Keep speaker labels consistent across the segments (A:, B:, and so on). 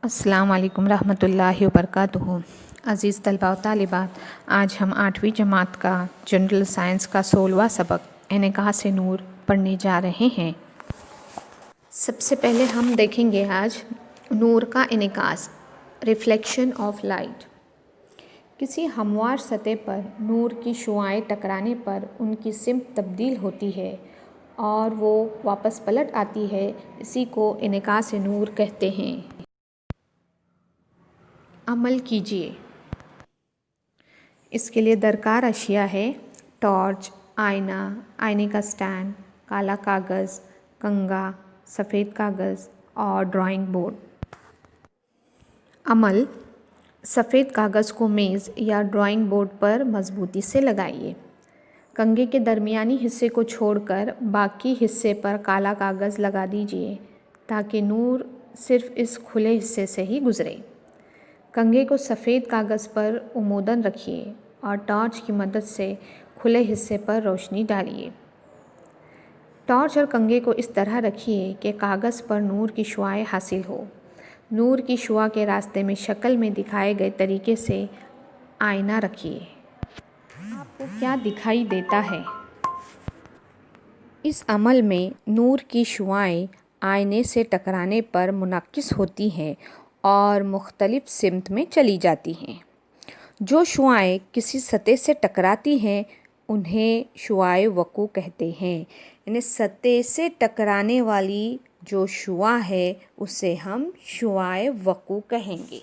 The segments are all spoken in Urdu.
A: السلام علیکم رحمۃ اللہ وبرکاتہ۔ عزیز طلباء و طالبات، آج ہم 8ویں جماعت کا جنرل سائنس کا 16واں سبق انعکاس نور پڑھنے جا رہے ہیں۔ سب سے پہلے ہم دیکھیں گے آج نور کا انعکاس، ریفلیکشن آف لائٹ۔ کسی ہموار سطح پر نور کی شعاعیں ٹکرانے پر ان کی سمت تبدیل ہوتی ہے اور وہ واپس پلٹ آتی ہے، اسی کو انعکاس نور کہتے ہیں۔ عمل کیجیے۔ اس کے لیے درکار اشیاء ہے: ٹارچ، آئینہ، آئینے کا سٹینڈ، کالا کاغذ، کنگھا، سفید کاغذ اور ڈرائنگ بورڈ۔ عمل: سفید کاغذ کو میز یا ڈرائنگ بورڈ پر مضبوطی سے لگائیے۔ کنگھے کے درمیانی حصے کو چھوڑ کر باقی حصے پر کالا کاغذ لگا دیجیے تاکہ نور صرف اس کھلے حصے سے ہی گزرے۔ کنگھے کو سفید کاغذ پر عموداً رکھیے اور ٹارچ کی مدد سے کھلے حصے پر روشنی ڈالیے۔ ٹارچ اور کنگھے کو اس طرح رکھیے کہ کاغذ پر نور کی شعاعیں حاصل ہوں۔ نور کی شعاع کے راستے میں شکل میں دکھائے گئے طریقے سے آئینہ رکھیے۔ آپ کو کیا دکھائی دیتا ہے؟ اس عمل میں نور کی شعاعیں آئینے سے ٹکرانے پر منعکس ہوتی ہیں اور مختلف سمت میں چلی جاتی ہیں۔ جو شعاعیں کسی سطح سے ٹکراتی ہیں انہیں شعاع وقوع کہتے ہیں۔ یعنی سطح سے ٹکرانے والی جو شعاع ہے اسے ہم شعاع وقوع کہیں گے۔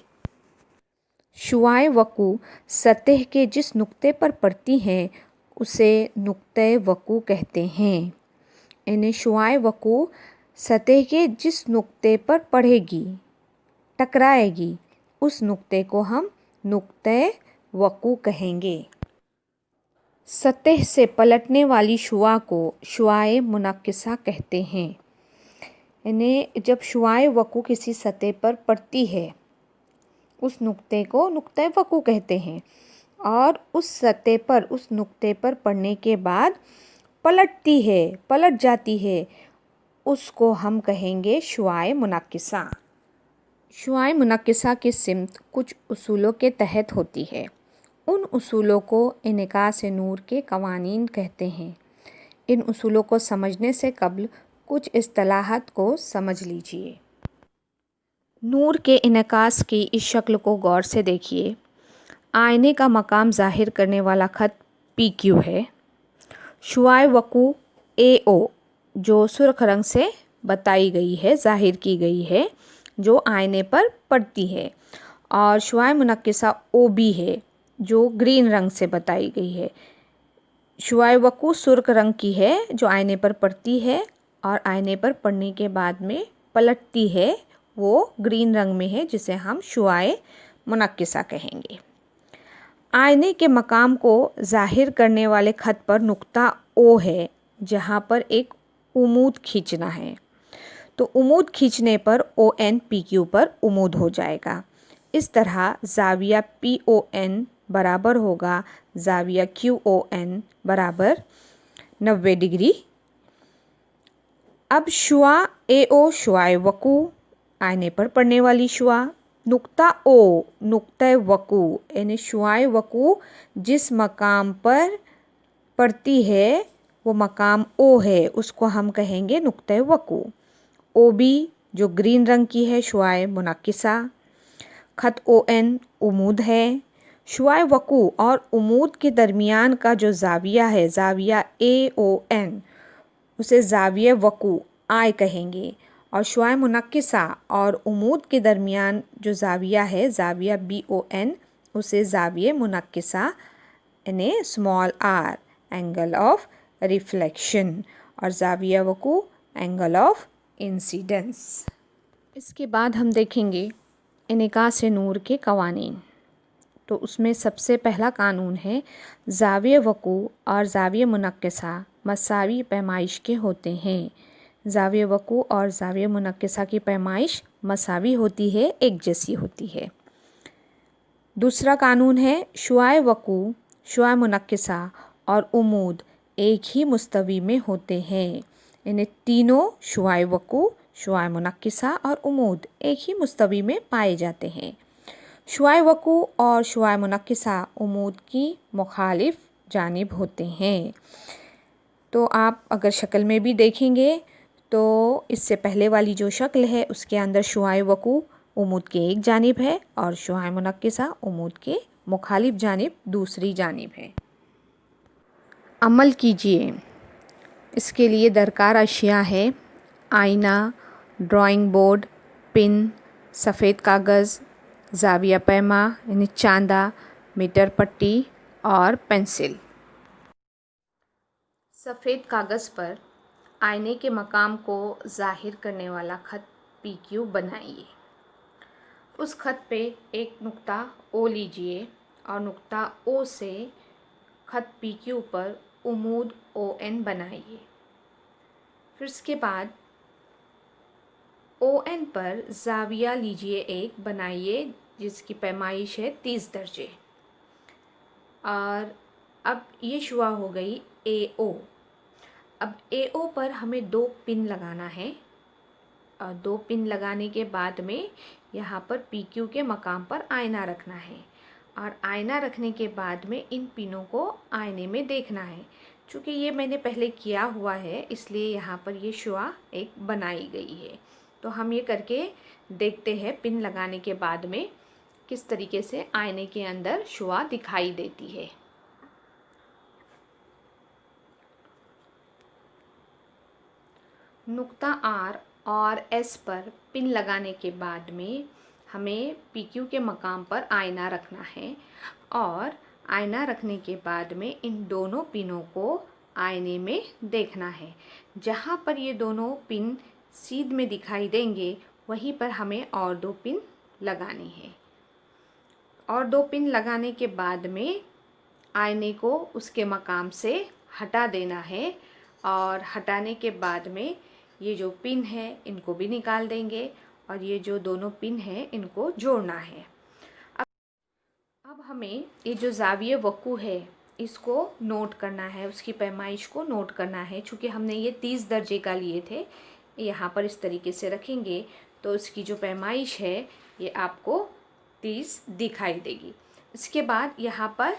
A: شعاع وقوع سطح کے جس نقطے پر پڑتی ہیں اسے نقطۂ وقوع کہتے ہیں۔ یعنی شعاع وقوع سطح کے جس نقطے پر پڑے گی، ٹکرائے گی، اس نقطے کو ہم نقطۂ وقوع کہیں گے۔ سطح سے پلٹنے والی شعاع کو شعاع منعکسہ کہتے ہیں۔ یعنی جب شعاع وقوع کسی سطح پر پڑتی ہے اس نقطے کو نقطۂ وقوع کہتے ہیں، اور اس سطح پر اس نقطے پر پڑنے کے بعد پلٹ جاتی ہے، اس کو ہم کہیں گے شعاع منعکسہ۔ شعاع منعکسہ کی سمت کچھ اصولوں کے تحت ہوتی ہے۔ ان اصولوں کو انعکاس نور کے قوانین کہتے ہیں۔ ان اصولوں کو سمجھنے سے قبل کچھ اصطلاحات کو سمجھ لیجیے۔ نور کے انعکاس کی اس شکل کو غور سے دیکھیے۔ آئینے کا مقام ظاہر کرنے والا خط PQ ہے۔ شعاع وقوع AO جو سرخ رنگ سے بتائی گئی ہے، ظاہر کی گئی ہے، جو آئینے پر پڑتی ہے، اور شعاع منعکسہ OB ہے جو گرین رنگ سے بتائی گئی ہے۔ شعاع وقوع سرخ رنگ کی ہے جو آئینے پر پڑتی ہے اور آئینے پر پڑنے کے بعد میں پلٹتی ہے، وہ گرین رنگ میں ہے جسے ہم شعاع منعکسہ کہیں گے۔ آئینے کے مقام کو ظاہر کرنے والے خط پر نقطہ O ہے جہاں پر ایک عمود کھینچنا ہے، تو عمود کھینچنے پر ON PQ پر عمود ہو جائے گا۔ اس طرح زاویہ PON برابر ہوگا زاویہ QON برابر 90 ڈگری۔ اب شعاع AO شعاع وقوع، آئینے پر پڑنے والی شعاع، نقطہ O نقطۂ وقوع، یعنی شعاع وقوع جس مقام پر پڑتی ہے وہ مقام O ہے، اس کو ہم کہیں گے نقطۂ وقوع۔ OB جو گرین رنگ کی ہے شعاع منعکسہ، خط ON عمود ہے۔ شعاع وقوع اور عمود کے درمیان کا جو زاویہ ہے زاویہ AON، اسے زاویہ وقوع I کہیں گے، اور شعاع منعکسہ اور عمود کے درمیان جو زاویہ ہے زاویہ BON، اسے زاویہ منعکسہ یعنی r اینگل آف ریفلیکشن، اور زاویہ وقوع اینگل آف انسیڈنس۔ اس کے بعد ہم دیکھیں گے انعکاس نور کے قوانین۔ تو اس میں سب سے پہلا قانون ہے زاویہ وقوع اور زاویہ منعکسہ مساوی پیمائش کے ہوتے ہیں۔ زاویہ وقوع اور زاویہ منعکسہ کی پیمائش مساوی ہوتی ہے، ایک جیسی ہوتی ہے۔ دوسرا قانون ہے شعاع وقوع، شعاع منعکسہ اور عمود ایک ہی مستوی میں ہوتے ہیں، یعنی تینوں شعاع وقوع، شعاع منقصہ اور عمود ایک ہی مستوی میں پائے جاتے ہیں۔ شعاع وقوع اور شعاع منقصہ عمود کی مخالف جانب ہوتے ہیں۔ تو آپ اگر شکل میں بھی دیکھیں گے تو اس سے پہلے والی جو شکل ہے اس کے اندر شعاع وقوع عمود کے ایک جانب ہے اور شعاع منقصہ عمود کے مخالف جانب دوسری جانب ہے۔ عمل کیجیے۔ اس کے لیے درکار اشیاء ہے آئینہ، ڈرائنگ بورڈ، پن، سفید کاغذ، زاویہ پیما یعنی چاندہ، میٹر پٹی اور پنسل۔ سفید کاغذ پر آئینے کے مقام کو ظاہر کرنے والا خط پی کیو بنائیے۔ اس خط پہ ایک نقطہ او لیجیے اور نقطہ او سے خط پی کیو پر عمود او این بنائیے۔ پھر اس کے بعد او این پر زاویہ لیجیے ایک بنائیے جس کی پیمائش ہے 30 درجے۔ اور اب یہ شعاع ہو گئی اے او۔ اب اے او پر ہمیں 2 پن لگانا ہے اور 2 پن لگانے کے بعد میں یہاں پر پی کیو کے مقام پر آئینہ رکھنا ہے اور آئینہ رکھنے کے بعد میں ان پنوں کو آئینے میں دیکھنا ہے۔ چونکہ یہ میں نے پہلے کیا ہوا ہے اس لیے یہاں پر یہ شعاع ایک بنائی گئی ہے۔ تو ہم یہ کر کے دیکھتے ہیں پن لگانے کے بعد میں کس طریقے سے آئینے کے اندر شعاع دکھائی دیتی ہے۔ نقطہ آر اور ایس پر پن لگانے کے بعد میں ہمیں پی کیو کے مقام پر آئینہ رکھنا ہے اور آئینہ رکھنے کے بعد میں ان دونوں پنوں کو آئینے میں دیکھنا ہے۔ جہاں پر یہ دونوں پن سیدھ میں دکھائی دیں گے وہیں پر ہمیں اور 2 پن لگانی ہے۔ اور 2 پن لگانے کے بعد میں آئینے کو اس کے مقام سے ہٹا دینا ہے اور ہٹانے کے بعد میں یہ جو پن ہے ان کو بھی نکال دیں گے اور یہ جو دونوں پن ہیں ان کو جوڑنا ہے۔ اب ہمیں یہ جو زاویہ وقوع ہے اس کو نوٹ کرنا ہے، اس کی پیمائش کو نوٹ کرنا ہے۔ چونکہ ہم نے یہ 30 درجے کا لیے تھے، یہاں پر اس طریقے سے رکھیں گے تو اس کی جو پیمائش ہے یہ آپ کو 30 دکھائی دے گی۔ اس کے بعد یہاں پر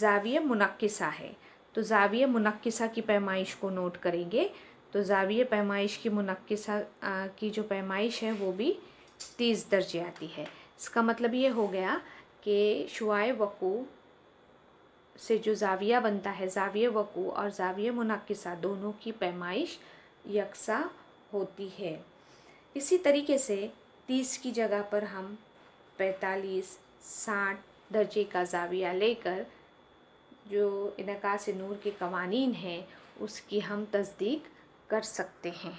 A: زاویہ منقصہ ہے تو زاویہ منقصہ کی پیمائش کو نوٹ کریں گے تو زاویہ پیمائش کی منقصہ کی جو پیمائش ہے وہ بھی 30 درجے آتی ہے۔ اس کا مطلب یہ ہو گیا کہ شعاع وقوع سے جو زاویہ بنتا ہے، زاویہ وقوع اور زاویہ منقصہ دونوں کی پیمائش یکساں ہوتی ہے۔ اسی طریقے سے 30 کی جگہ پر ہم 45، 60 درجے کا زاویہ لے کر جو انعکاس نور کے قوانین ہیں اس کی ہم تصدیق کر سکتے ہیں۔